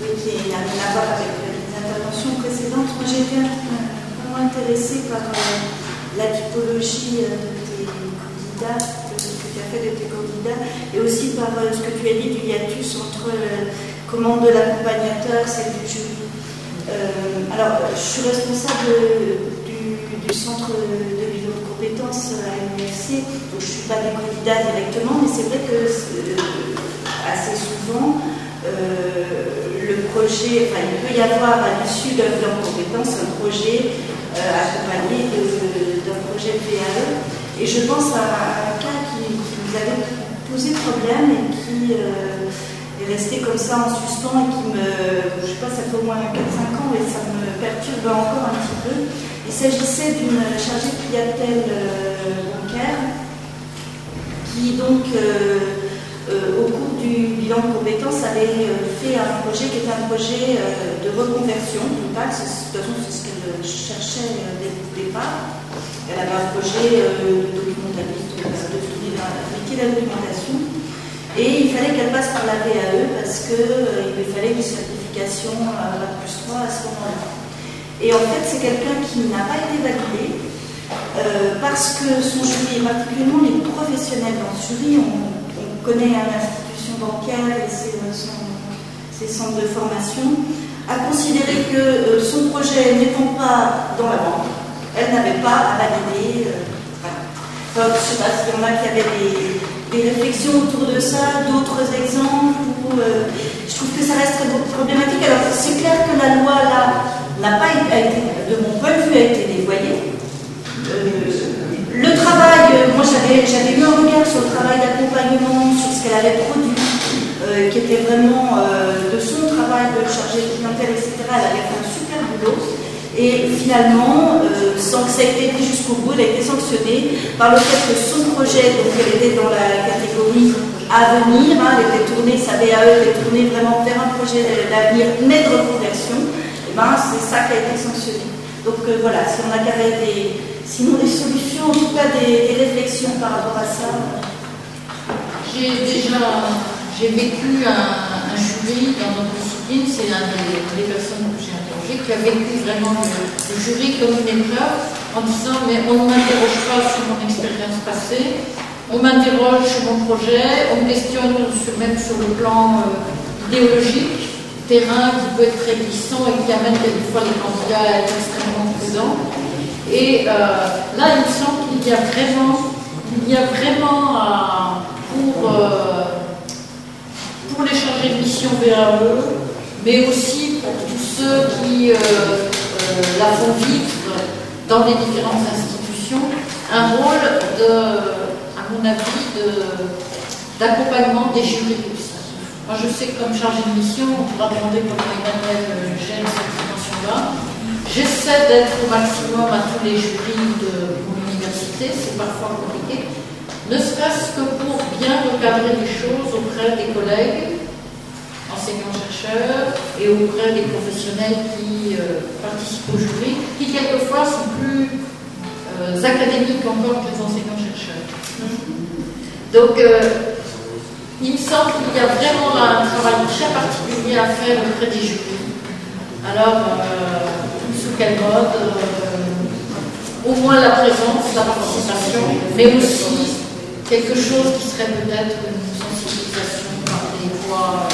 Oui, qui n'a rien à voir avec les interventions précédentes. Moi, j'ai été vraiment intéressée par la typologie de tes candidats, de ce que tu as fait de tes candidats, et aussi par ce que tu as dit du hiatus entre commande de l'accompagnateur, celle du jury. Alors, je suis responsable du centre de bilan de compétences à l'UNFC, donc je ne suis pas des candidats directement, mais c'est vrai que assez souvent, le projet, enfin, il peut y avoir à l'issue d'un bilan de compétences un projet accompagné d'un projet PAE. Et je pense à un cas qui nous avait posé problème et qui est resté comme ça en suspens et qui je sais pas, ça fait au moins 4-5 ans et ça me perturbe encore un petit peu. Il s'agissait d'une chargée de clientèle bancaire qui donc au cours du bilan de compétences avait fait un projet qui était un projet de reconversion totale. De toute façon, c'est ce qu'elle cherchait dès le départ. Elle avait un projet de documentaliste, de appliquer la documentation. Et il fallait qu'elle passe par la VAE parce qu'il lui fallait une certification Bac+3 à ce moment-là. Et en fait, c'est quelqu'un qui n'a pas été validé parce que son jury, particulièrement les professionnels dans ce jury, on connaît l'institution bancaire et ses centres de formation, a considéré que son projet n'étant pas dans la banque, elle n'avait pas à valider. Voilà. Donc, je ne sais pas s'il y en a qui avaient des réflexions autour de ça, d'autres exemples, où je trouve que ça reste très problématique. Alors, c'est clair que la loi, là, n'a pas été, de mon point de vue, a été dévoyée. Le travail, moi j'avais eu un regard sur le travail d'accompagnement, sur ce qu'elle avait produit, qui était vraiment de son travail de chargée de clientèle, etc. Elle avait fait un super boulot. Et finalement, sans que ça ait été jusqu'au bout, elle a été sanctionnée par le fait que son projet, donc elle était dans la catégorie à venir, elle était tournée, sa BAE était tournée vraiment vers un projet d'avenir, mais de reconversion, et c'est ça qui a été sanctionné. Donc voilà, si on a carré sinon des solutions, en tout cas des réflexions par rapport à ça. J'ai vécu un jury dans notre discipline, c'est un des personnes que j'ai interrogées, qui a vécu vraiment le jury comme une épreuve, en disant mais on ne m'interroge pas sur mon expérience passée, on m'interroge sur mon projet, on me questionne même sur le plan idéologique, terrain qui peut être très glissant et qui amène quelquefois les candidats à être extrêmement prudents. Et là, il me semble qu'il y a vraiment pour les chargés de mission VAE, mais aussi pour tous ceux qui la font vivre dans les différentes institutions, un rôle à mon avis, d'accompagnement des jurys aussi. Moi, je sais que comme chargé de mission, on pourra demander comment Emmanuel gère cette dimension-là. J'essaie d'être au maximum à tous les jurys de mon université, c'est parfois compliqué, ne serait-ce que pour bien recadrer les choses auprès des collègues, enseignants-chercheurs, et auprès des professionnels qui participent au jury, qui quelquefois sont plus académiques encore que les enseignants-chercheurs. Donc, il me semble qu'il y a vraiment un travail très particulier à faire auprès des jurys. Alors, sous quel mode au moins la présence, la participation, mais aussi quelque chose qui serait peut-être une sensibilisation par des voies,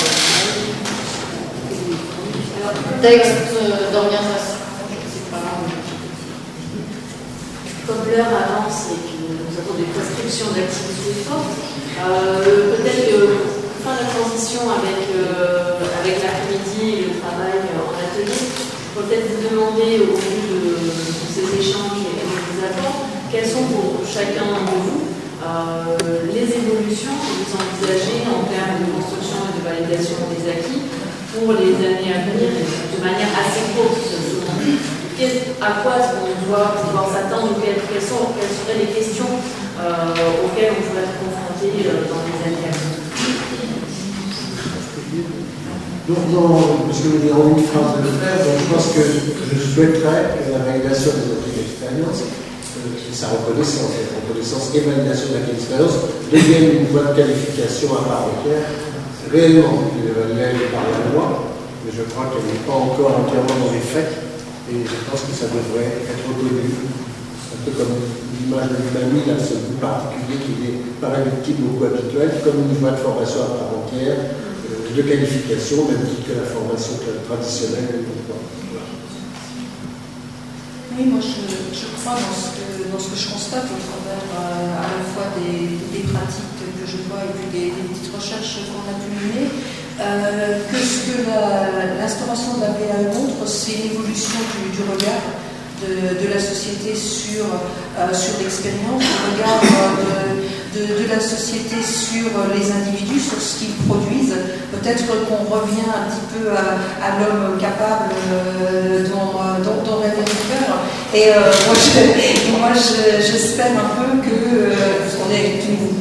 textes d'orientation, je ne sais pas. Comme l'heure avance et que nous avons des prescriptions d'activité fortes, peut-être que pour faire la transition avec l'après-midi et le travail en atelier, je peux peut-être vous demander, au vu de ces échanges et de vos apports, quels sont pour chacun de vous les évolutions que vous envisagez en termes de construction et de validation des acquis pour les années à venir, de manière assez courte, souvent. À quoi est-ce qu'on doit pouvoir s'attendre, ou quelles seraient les questions auxquelles on pourrait être confronté dans les années à venir? Donc, puisque vous avez envie de phrase de le faire, donc je pense que je souhaiterais que la validation des acquis d'expérience, sa reconnaissance et validation de l'acquis d'expérience devienne une voie de qualification à part entière, réellement évaluée par la loi, mais je je crois qu'elle n'est pas encore entièrement dans les faits, et je pense que ça devrait être reconnu, un peu comme l'image de l'UMAMI, là, ce bout particulier qui est paralytique beaucoup habituel, comme une voie de formation à part entière, de qualification, même que la formation traditionnelle. Oui, moi je crois dans ce que je constate au travers à la fois des pratiques que je vois et puis des petites recherches qu'on a pu mener, que ce que l'instauration de la VAE montre, c'est l'évolution du regard de la société sur l'expérience, le regard de la société sur les individus, sur ce qu'ils produisent. Peut-être qu'on revient un petit peu à l'homme capable dont rêvait Cooper. Et moi, j'espère un peu que, parce qu'on est tout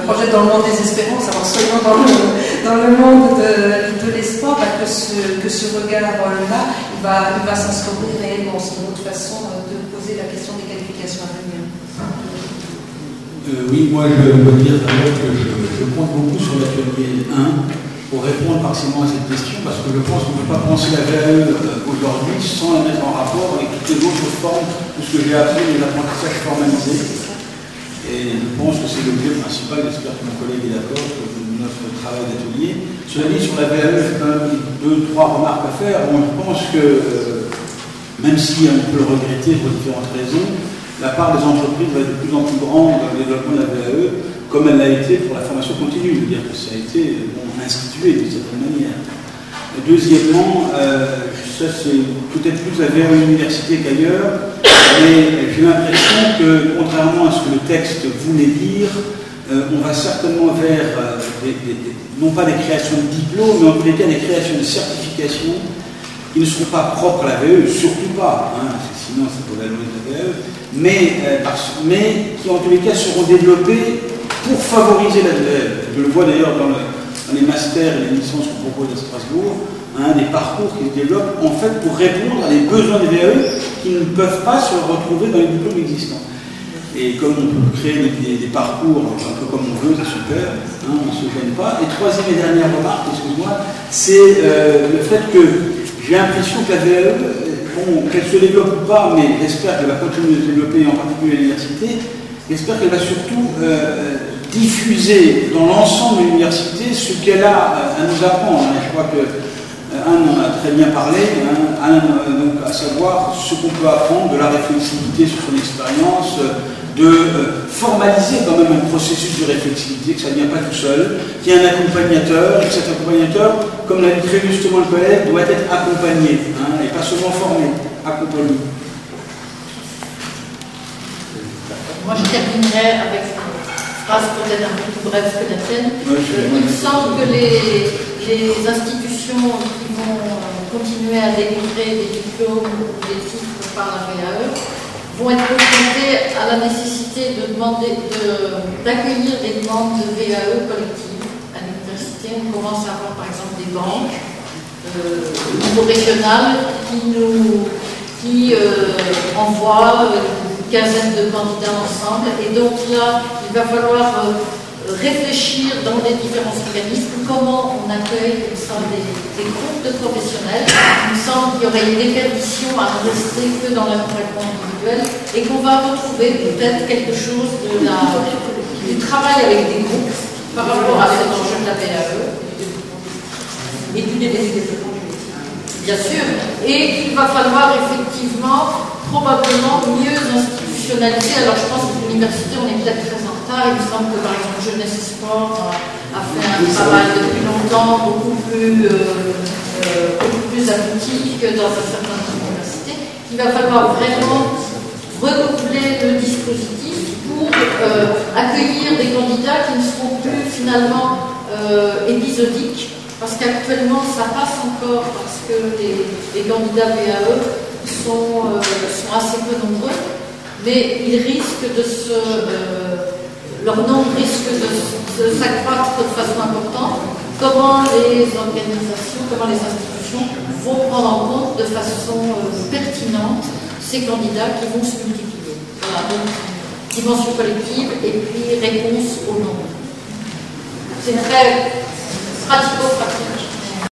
projet dans le monde des espérances, alors soyons dans le monde de l'espoir, que ce regard-là, il va s'instaurer réellement. C'est une autre façon de poser la question des qualifications à venir. Oui, moi je veux dire d'abord que je compte beaucoup sur l'atelier 1 pour répondre partiellement à cette question, parce que je pense qu'on ne peut pas penser la VAE aujourd'hui sans la mettre en rapport avec toutes les autres formes, tout ce que j'ai appris des apprentissages formalisés. Et je pense que c'est l'objet principal, j'espère que mon collègue est d'accord, de notre travail d'atelier. Cela dit, sur la VAE, j'ai quand même 2-3 remarques à faire. Bon, je pense que, même si on peut le regretter pour différentes raisons, la part des entreprises va être de plus en plus grande dans le développement de la VAE, comme elle l'a été pour la formation continue. Je veux dire que ça a été institué d'une certaine manière. Et deuxièmement, ça c'est peut-être plus la VAE université qu'ailleurs, mais j'ai l'impression que, contrairement à ce que le texte voulait dire, on va certainement vers, non pas des créations de diplômes, mais en tous les cas des créations de certifications qui ne seront pas propres à la VAE, surtout pas, hein, sinon c'est pour la loi de la VAE, mais qui en tous les cas seront développées pour favoriser la VAE. Je le vois d'ailleurs dans les masters et les licences qu'on propose à Strasbourg, des parcours qui se développent en fait pour répondre à des besoins des VAE qui ne peuvent pas se retrouver dans les diplômes existants. Et comme on peut créer des parcours un peu comme on veut, c'est super, on ne se gêne pas. Et troisième et dernière remarque, excuse-moi, c'est le fait que j'ai l'impression que la VAE, qu'elle se développe ou pas, mais j'espère qu'elle va continuer de se développer, en particulier à l'université, j'espère qu'elle va surtout diffuser dans l'ensemble de l'université ce qu'elle a à nous apprendre. Je crois que Anne en a très bien parlé, donc, à savoir ce qu'on peut apprendre, de la réflexivité sur son expérience, de formaliser quand même un processus de réflexivité, que ça ne vient pas tout seul, qu'il y a un accompagnateur, et que cet accompagnateur, comme l'a dit très justement le collègue, doit être accompagné, et pas seulement formé, accompagné. Moi, je terminerai avec une phrase peut-être un peu plus brève que la tienne. Il me semble que les institutions qui vont continuer à délivrer des diplômes ou des titres par la VAE vont être confrontées à la nécessité d'accueillir des demandes de VAE collectives à l'université. On commence à avoir par exemple des banques au niveau régional qui envoient une quinzaine de candidats ensemble, et donc là il va falloir réfléchir dans les différents organismes comment on accueille des groupes de professionnels. Il me semble qu'il y aurait une déperdition à ne rester que dans l'accompagnement individuel et qu'on va retrouver peut-être quelque chose du travail avec des groupes par rapport à cet enjeu de la VAE et du développement, bien sûr, et qu'il va falloir effectivement probablement mieux institutionnaliser. Alors je pense que l'université, on est peut-être très en retard. Il me semble que par exemple Jeunesse et Sport a fait un travail depuis longtemps beaucoup plus abouti que dans un certain nombre d'universités. Il va falloir vraiment renouveler le dispositif pour accueillir des candidats qui ne seront plus finalement épisodiques, parce qu'actuellement ça passe encore parce que les candidats VAE sont assez peu nombreux, mais ils risquent leur nombre risque de s'accroître de façon importante. Comment les organisations, comment les institutions vont prendre en compte de façon pertinente ces candidats qui vont se multiplier. Voilà, donc dimension collective et puis réponse au nombre. C'est très pratico-pratique.